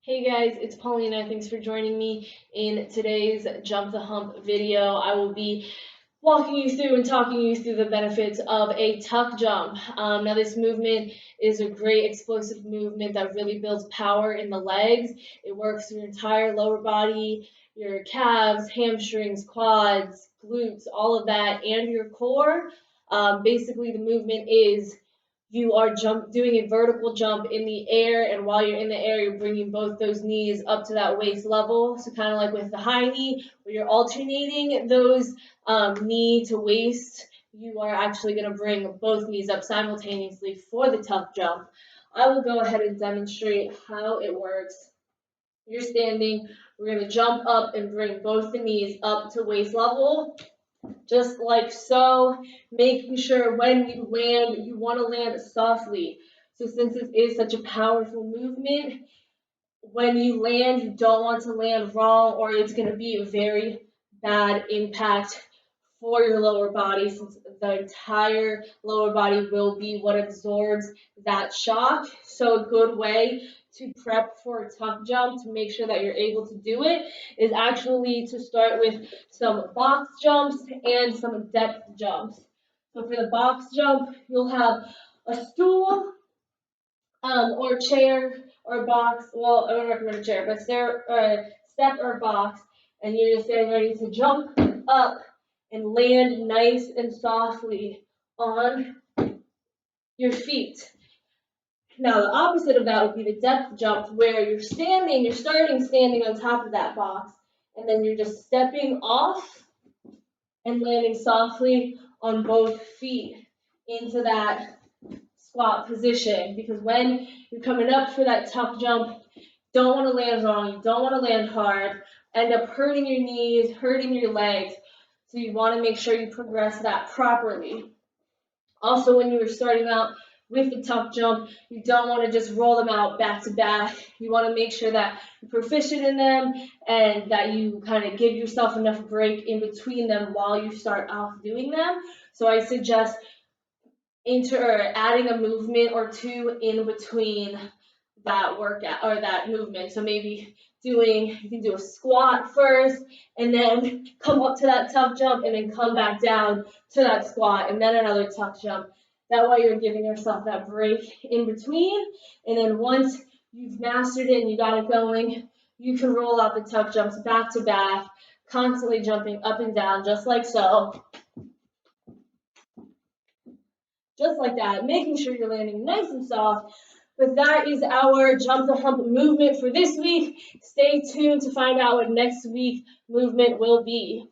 Hey guys, it's Paulina. Thanks for joining me in today's Jump the Hump video. I will be walking you through and talking you through the benefits of a tuck jump. Now, this movement is a great explosive movement that really builds power in the legs. It works your entire lower body, your calves, hamstrings, quads, glutes, all of that, and your core. Basically, the movement is you are doing a vertical jump in the air, and while you're in the air, you're bringing both those knees up to that waist level. So kind of like with the high knee, where you're alternating those knee to waist, you are actually going to bring both knees up simultaneously for the tuck jump. I will go ahead and demonstrate how it works. You're standing. We're going to jump up and bring both the knees up to waist level, just like so, making sure when you land, you want to land softly. So since this is such a powerful movement, when you land, you don't want to land wrong or it's going to be a very bad impact for your lower body, since the entire lower body will be what absorbs that shock. So a good way to prep for a tuck jump to make sure that you're able to do it is actually to start with some box jumps and some depth jumps. So for the box jump, you'll have a stool or chair or box. Well, I don't recommend a chair, but step or box, and you're just getting ready to jump up and land nice and softly on your feet. Now, the opposite of that would be the depth jump, where you're starting standing on top of that box, and then you're just stepping off and landing softly on both feet into that squat position. Because when you're coming up for that tuck jump, don't want to land wrong, you don't want to land hard, end up hurting your knees, hurting your legs. So you want to make sure you progress that properly. Also, when you were starting out with the tuck jump, you don't want to just roll them out back to back. You want to make sure that you're proficient in them and that you kind of give yourself enough break in between them while you start off doing them. So I suggest adding a movement or two in between that workout or that movement. So maybe you can do a squat first and then come up to that tuck jump and then come back down to that squat and then another tuck jump. That way you're giving yourself that break in between. And then once you've mastered it and you got it going, you can roll out the tuck jumps back to back, constantly jumping up and down just like so. Just like that, making sure you're landing nice and soft. But that is our jump the hump movement for this week. Stay tuned to find out what next week's movement will be.